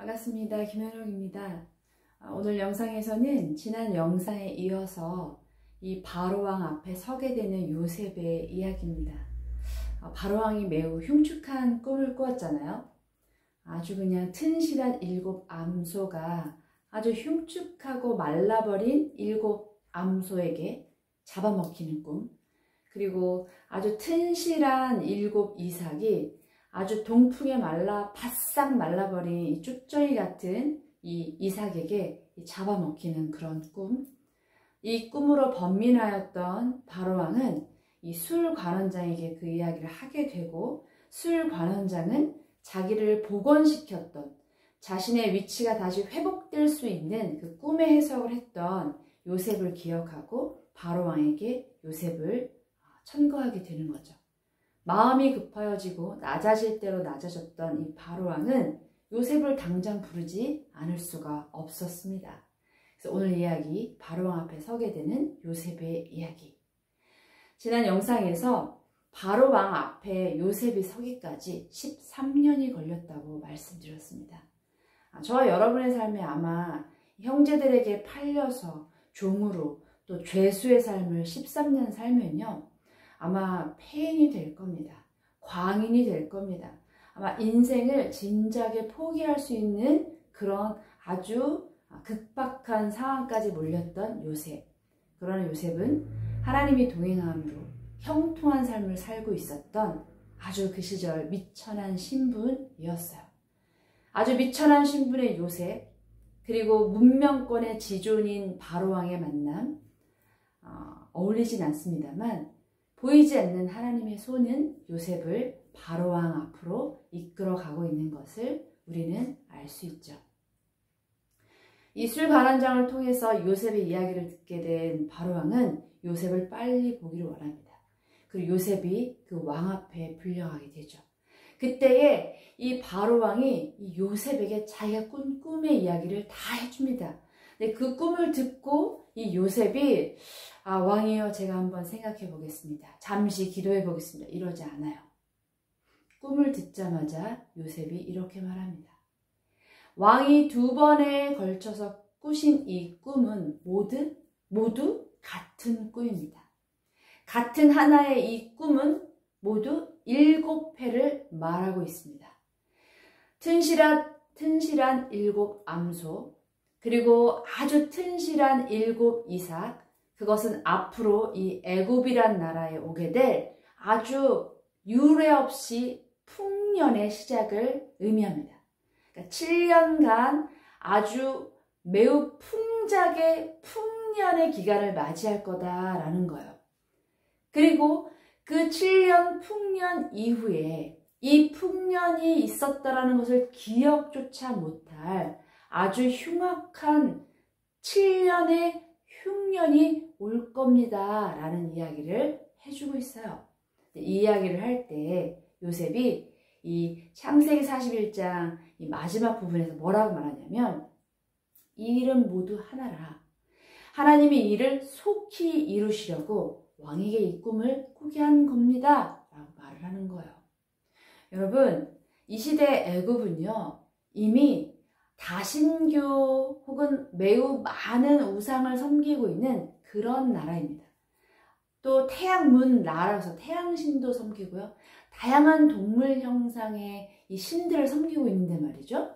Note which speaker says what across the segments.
Speaker 1: 반갑습니다. 김현옥입니다. 오늘 영상에서는 지난 영상에 이어서 이 바로왕 앞에 서게 되는 요셉의 이야기입니다. 바로왕이 매우 흉측한 꿈을 꾸었잖아요. 아주 그냥 튼실한 7 암소가 아주 흉측하고 말라버린 7 암소에게 잡아먹히는 꿈, 그리고 아주 튼실한 7 이삭이 아주 동풍에 말라 바싹 말라버린 이 쭉정이 같은 이 이삭에게 잡아먹히는 그런 꿈. 이 꿈으로 번민하였던 바로왕은 이 술 관원장에게 그 이야기를 하게 되고, 술 관원장은 자기를 복원시켰던, 자신의 위치가 다시 회복될 수 있는 그 꿈의 해석을 했던 요셉을 기억하고 바로왕에게 요셉을 천거하게 되는 거죠. 마음이 급하여지고 낮아질 대로 낮아졌던 이 바로왕은 요셉을 당장 부르지 않을 수가 없었습니다. 그래서 오늘 이야기, 바로왕 앞에 서게 되는 요셉의 이야기. 지난 영상에서 바로왕 앞에 요셉이 서기까지 13년이 걸렸다고 말씀드렸습니다. 저와 여러분의 삶에 아마 형제들에게 팔려서 종으로 또 죄수의 삶을 13년 살면요, 아마 폐인이 될 겁니다. 광인이 될 겁니다. 아마 인생을 진작에 포기할 수 있는 그런 아주 극박한 상황까지 몰렸던 요셉. 그러나 요셉은 하나님이 동행함으로 형통한 삶을 살고 있었던 아주 그 시절 미천한 신분이었어요. 아주 미천한 신분의 요셉, 그리고 문명권의 지존인 바로왕의 만남, 어울리진 않습니다만 보이지 않는 하나님의 손은 요셉을 바로왕 앞으로 이끌어 가고 있는 것을 우리는 알 수 있죠. 이 술 관원장을 통해서 요셉의 이야기를 듣게 된 바로왕은 요셉을 빨리 보기를 원합니다. 그리고 요셉이 그 왕 앞에 불려가게 되죠. 그때에 이 바로왕이 이 요셉에게 자기가 꾼 꿈의 이야기를 다 해줍니다. 근데 그 꿈을 듣고 이 요셉이 왕이여, 제가 한번 생각해 보겠습니다. 잠시 기도해 보겠습니다. 이러지 않아요. 꿈을 듣자마자 요셉이 이렇게 말합니다. 왕이 2번에 걸쳐서 꾸신 이 꿈은 모두 같은 꿈입니다. 같은 하나의 이 꿈은 모두 7회를 말하고 있습니다. 튼실한 7 암소, 그리고 아주 튼실한 7 이삭, 그것은 앞으로 이 애굽이란 나라에 오게 될 아주 유례 없이 풍년의 시작을 의미합니다. 그러니까 7년간 아주 매우 풍작의 풍년의 기간을 맞이할 거다라는 거예요. 그리고 그 7년 풍년 이후에 이 풍년이 있었다라는 것을 기억조차 못할 아주 흉악한 7년의 흉년이 올 겁니다 라는 이야기를 해주고 있어요. 이 이야기를 할 때 요셉이 이 창세기 41장 이 마지막 부분에서 뭐라고 말하냐면, 이 일은 모두 하나라. 하나님이 이 일을 속히 이루시려고 왕에게 이 꿈을 꾸게 한 겁니다 라고 말을 하는 거예요. 여러분, 이 시대 애굽은요, 이미 다신교 혹은 매우 많은 우상을 섬기고 있는 그런 나라입니다. 또 태양문 나라여서 태양신도 섬기고요, 다양한 동물 형상의 이 신들을 섬기고 있는데 말이죠,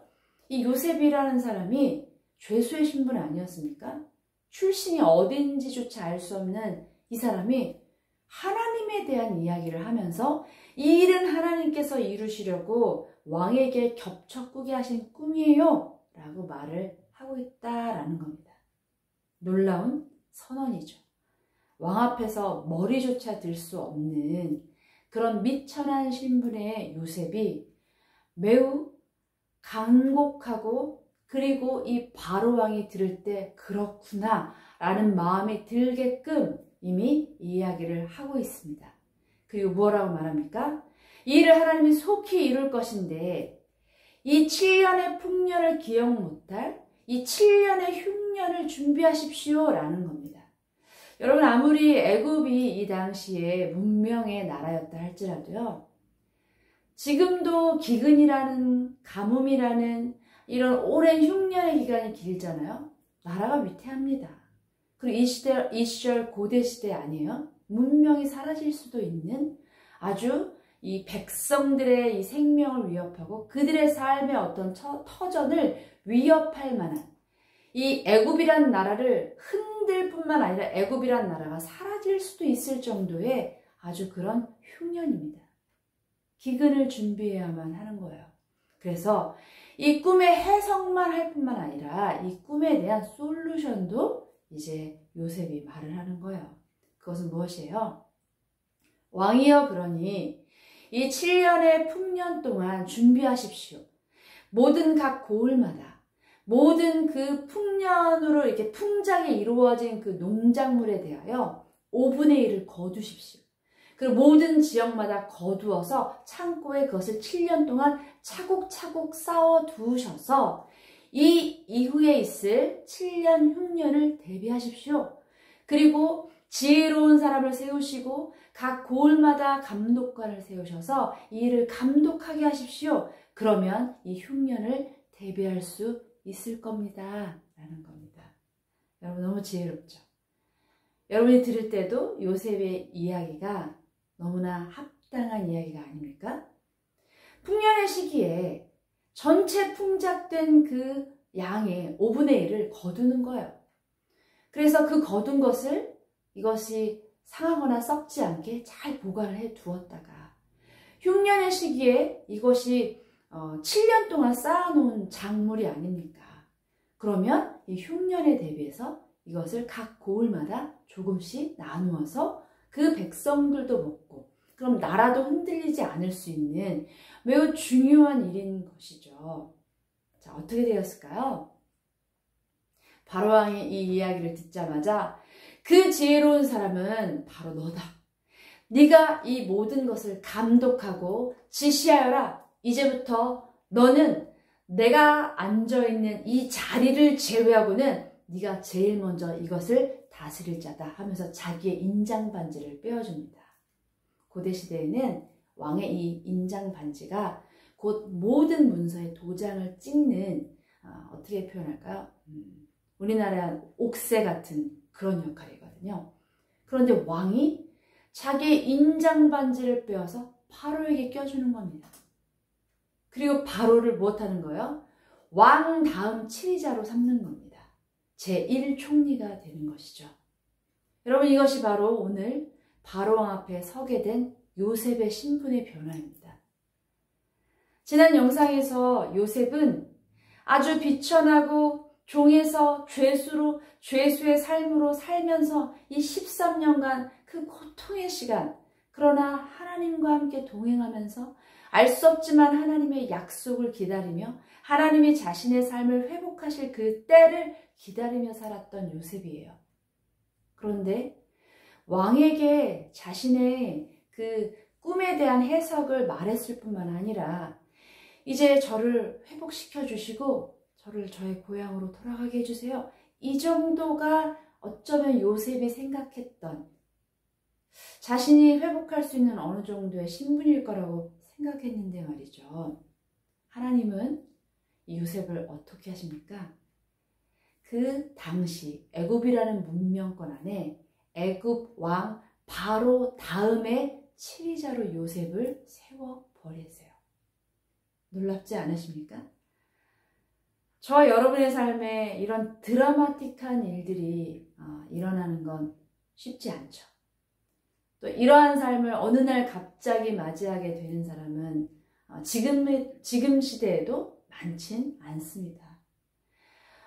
Speaker 1: 이 요셉이라는 사람이 죄수의 신분 아니었습니까? 출신이 어딘지조차 알 수 없는 이 사람이 하나님에 대한 이야기를 하면서 이 일은 하나님께서 이루시려고 왕에게 겹쳐 꾸게 하신 꿈이에요 라고 말을 하고 있다라는 겁니다. 놀라운 선언이죠. 왕 앞에서 머리조차 들 수 없는 그런 미천한 신분의 요셉이 매우 간곡하고, 그리고 이 바로왕이 들을 때 그렇구나 라는 마음이 들게끔 이미 이 이야기를 하고 있습니다. 그리고 뭐라고 말합니까? 이 일을 하나님이 속히 이룰 것인데 이 7년의 풍년을 기억 못할 이 7년의 흉년을 준비하십시오 라는 겁니다. 여러분, 아무리 애굽이 이 당시에 문명의 나라였다 할지라도요, 지금도 기근이라는, 가뭄이라는 이런 오랜 흉년의 기간이 길잖아요. 나라가 위태합니다. 그리고 이 시절 고대 시대 아니에요? 문명이 사라질 수도 있는 아주 이 백성들의 이 생명을 위협하고 그들의 삶의 어떤 터전을 위협할 만한 이 애굽이란 나라를 흔들 뿐만 아니라 애굽이란 나라가 사라질 수도 있을 정도의 아주 그런 흉년입니다. 기근을 준비해야만 하는 거예요. 그래서 이 꿈의 해석만 할 뿐만 아니라 이 꿈에 대한 솔루션도 이제 요셉이 말을 하는 거예요. 그것은 무엇이에요? 왕이여 그러니 이 7년의 풍년 동안 준비하십시오. 모든 각 고을마다 모든 그 풍년으로 이렇게 풍작이 이루어진 그 농작물에 대하여 5분의 1을 거두십시오. 그리고 모든 지역마다 거두어서 창고에 그것을 7년 동안 차곡차곡 쌓아 두셔서 이 이후에 있을 7년 흉년을 대비하십시오. 그리고 지혜로운 사람을 세우시고 각 고을마다 감독관을 세우셔서 이 일을 감독하게 하십시오. 그러면 이 흉년을 대비할 수 있을 겁니다. 라는 겁니다. 여러분 너무 지혜롭죠? 여러분이 들을 때도 요셉의 이야기가 너무나 합당한 이야기가 아닙니까? 풍년의 시기에 전체 풍작된 그 양의 5분의 1을 거두는 거예요. 그래서 그 거둔 것을 이것이 상하거나 썩지 않게 잘 보관을 해 두었다가 흉년의 시기에 이것이 7년 동안 쌓아놓은 작물이 아닙니까? 그러면 이 흉년에 대비해서 이것을 각 고을마다 조금씩 나누어서 그 백성들도 먹고 그럼 나라도 흔들리지 않을 수 있는 매우 중요한 일인 것이죠. 자, 어떻게 되었을까요? 바로왕이 이 이야기를 듣자마자 그 지혜로운 사람은 바로 너다. 네가 이 모든 것을 감독하고 지시하여라. 이제부터 너는 내가 앉아있는 이 자리를 제외하고는 네가 제일 먼저 이것을 다스릴 자다 하면서 자기의 인장 반지를 빼어줍니다. 고대 시대에는 왕의 이 인장 반지가 곧 모든 문서에 도장을 찍는 어떻게 표현할까요? 우리나라 옥새 같은 그런 역할이거든요. 그런데 왕이 자기의 인장 반지를 빼어서 바로에게 껴주는 겁니다. 그리고 바로를 무엇하는 거예요? 왕 다음 치리자로 삼는 겁니다. 제1총리가 되는 것이죠. 여러분 이것이 바로 오늘 바로왕 앞에 서게 된 요셉의 신분의 변화입니다. 지난 영상에서 요셉은 아주 비천하고 종에서 죄수의 삶으로 살면서 이 13년간 그 고통의 시간, 그러나 하나님과 함께 동행하면서 알 수 없지만 하나님의 약속을 기다리며 하나님이 자신의 삶을 회복하실 그 때를 기다리며 살았던 요셉이에요. 그런데 왕에게 자신의 그 꿈에 대한 해석을 말했을 뿐만 아니라 이제 저를 회복시켜 주시고 저를 저의 고향으로 돌아가게 해주세요. 이 정도가 어쩌면 요셉이 생각했던 자신이 회복할 수 있는 어느 정도의 신분일 거라고 생각했는데 말이죠. 하나님은 이 요셉을 어떻게 하십니까? 그 당시 애굽이라는 문명권 안에 애굽 왕 바로 다음에 치리자로 요셉을 세워 버리세요. 놀랍지 않으십니까? 저와 여러분의 삶에 이런 드라마틱한 일들이 일어나는 건 쉽지 않죠. 또 이러한 삶을 어느 날 갑자기 맞이하게 되는 사람은 지금 시대에도 많진 않습니다.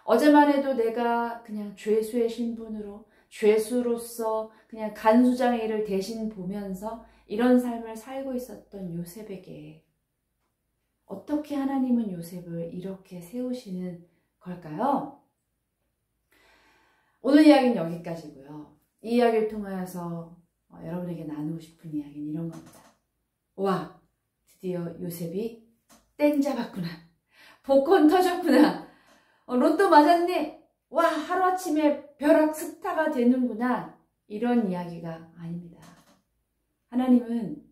Speaker 1: 어제만 해도 내가 그냥 죄수의 신분으로 죄수로서 그냥 간수장의 일을 대신 보면서 이런 삶을 살고 있었던 요셉에게 어떻게 하나님은 요셉을 이렇게 세우시는 걸까요? 오늘 이야기는 여기까지고요. 이 이야기를 통하여서 여러분에게 나누고 싶은 이야기는 이런 겁니다. 와, 드디어 요셉이 땡 잡았구나. 복권 터졌구나. 로또 맞았네. 와, 하루아침에 벼락 스타가 되는구나. 이런 이야기가 아닙니다. 하나님은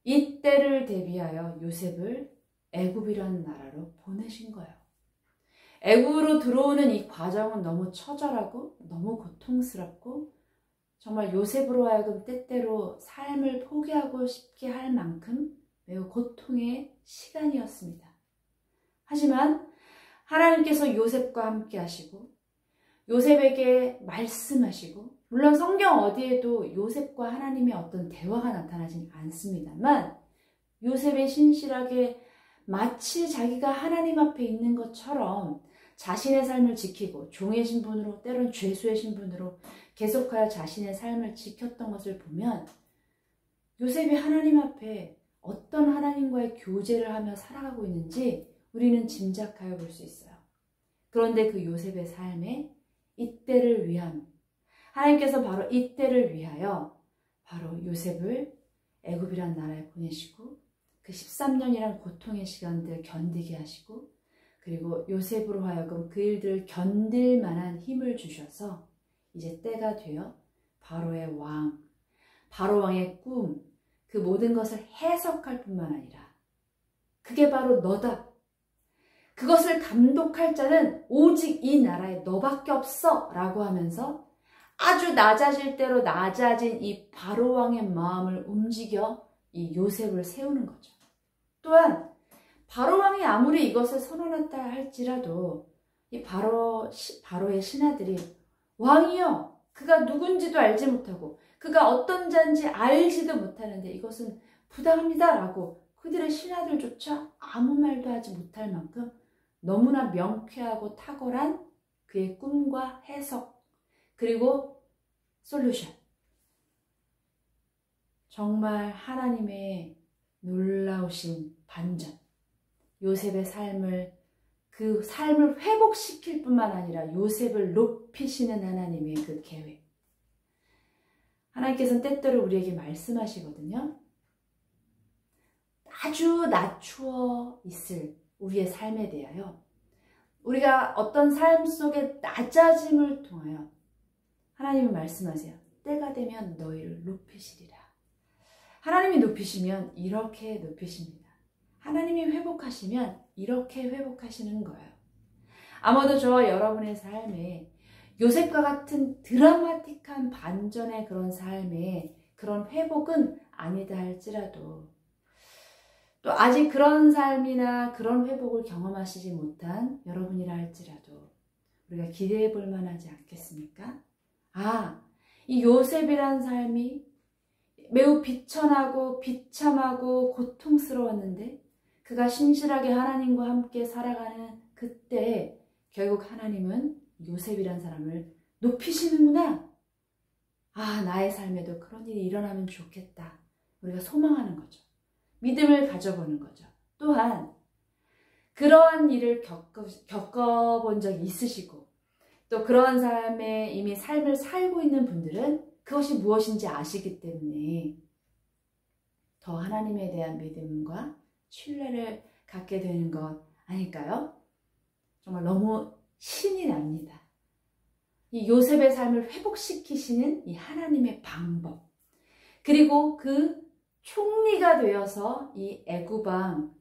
Speaker 1: 이 때를 대비하여 요셉을 애굽이라는 나라로 보내신 거예요. 애굽으로 들어오는 이 과정은 너무 처절하고 너무 고통스럽고 정말 요셉으로 하여금 때때로 삶을 포기하고 싶게 할 만큼 매우 고통의 시간이었습니다. 하지만 하나님께서 요셉과 함께 하시고 요셉에게 말씀하시고, 물론 성경 어디에도 요셉과 하나님의 어떤 대화가 나타나진 않습니다만 요셉이 신실하게 마치 자기가 하나님 앞에 있는 것처럼 자신의 삶을 지키고 종의 신분으로 때론 죄수의 신분으로 계속하여 자신의 삶을 지켰던 것을 보면 요셉이 하나님 앞에 어떤 하나님과의 교제를 하며 살아가고 있는지 우리는 짐작하여 볼 수 있어요. 그런데 그 요셉의 삶에 이때를 위한, 하나님께서 바로 이때를 위하여 바로 요셉을 애굽이란 나라에 보내시고 그 13년이란 고통의 시간들 견디게 하시고 그리고 요셉으로 하여금 그 일들을 견딜 만한 힘을 주셔서 이제 때가 되어 바로의 왕, 바로 왕의 꿈, 그 모든 것을 해석할 뿐만 아니라 그게 바로 너다. 그것을 감독할 자는 오직 이 나라에 너밖에 없어 라고 하면서 아주 낮아질 대로 낮아진 이 바로 왕의 마음을 움직여 이 요셉을 세우는 거죠. 또한 바로 왕이 아무리 이것을 선언했다 할지라도 이 바로의 신하들이 왕이여, 그가 누군지도 알지 못하고 그가 어떤 자인지 알지도 못하는데 이것은 부당합니다 라고 그들의 신하들조차 아무 말도 하지 못할 만큼 너무나 명쾌하고 탁월한 그의 꿈과 해석 그리고 솔루션, 정말 하나님의 놀라우신 반전, 요셉의 그 삶을 회복시킬 뿐만 아니라 요셉을 높이시는 하나님의 그 계획. 하나님께서는 때때로 우리에게 말씀하시거든요. 아주 낮추어 있을 우리의 삶에 대하여 우리가 어떤 삶 속에 낮아짐을 통하여 하나님은 말씀하세요. 때가 되면 너희를 높이시리라. 하나님이 높이시면 이렇게 높이십니다. 하나님이 회복하시면 이렇게 회복하시는 거예요. 아마도 저와 여러분의 삶에 요셉과 같은 드라마틱한 반전의 그런 삶에 그런 회복은 아니다 할지라도 또 아직 그런 삶이나 그런 회복을 경험하시지 못한 여러분이라 할지라도 우리가 기대해 볼 만하지 않겠습니까? 이 요셉이란 삶이 매우 비천하고 비참하고 고통스러웠는데 그가 신실하게 하나님과 함께 살아가는 그때 결국 하나님은 요셉이란 사람을 높이시는구나. 나의 삶에도 그런 일이 일어나면 좋겠다. 우리가 소망하는 거죠. 믿음을 가져보는 거죠. 또한 그러한 일을 겪어본 적이 있으시고 또 그러한 삶에 이미 삶을 살고 있는 분들은 그것이 무엇인지 아시기 때문에 더 하나님에 대한 믿음과 신뢰를 갖게 되는 것 아닐까요? 정말 너무 신이 납니다. 이 요셉의 삶을 회복시키시는 이 하나님의 방법, 그리고 그 총리가 되어서 이 애굽왕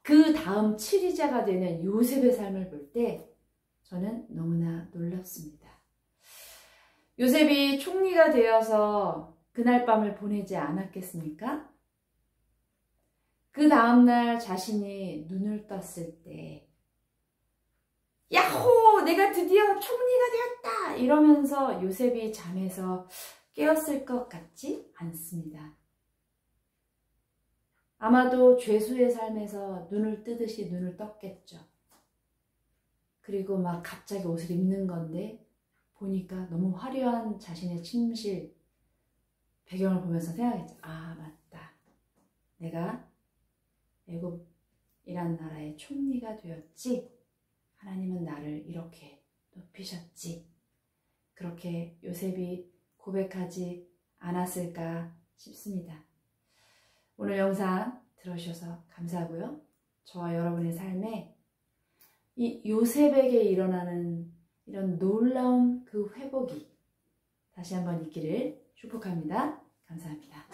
Speaker 1: 그 다음 치리자가 되는 요셉의 삶을 볼 때 저는 너무나 놀랍습니다. 요셉이 총리가 되어서 그날 밤을 보내지 않았겠습니까? 그 다음날 자신이 눈을 떴을 때 야호! 내가 드디어 총리가 되었다! 이러면서 요셉이 잠에서 깨었을 것 같지 않습니다. 아마도 죄수의 삶에서 눈을 뜨듯이 눈을 떴겠죠. 그리고 막 갑자기 옷을 입는 건데 보니까 너무 화려한 자신의 침실 배경을 보면서 생각했죠. 맞다. 내가 애굽이란 나라의 총리가 되었지. 하나님은 나를 이렇게 높이셨지. 그렇게 요셉이 고백하지 않았을까 싶습니다. 오늘 영상 들어주셔서 감사하고요. 저와 여러분의 삶에 이 요셉에게 일어나는 이런 놀라운 그 회복이 다시 한번 있기를 축복합니다. 감사합니다.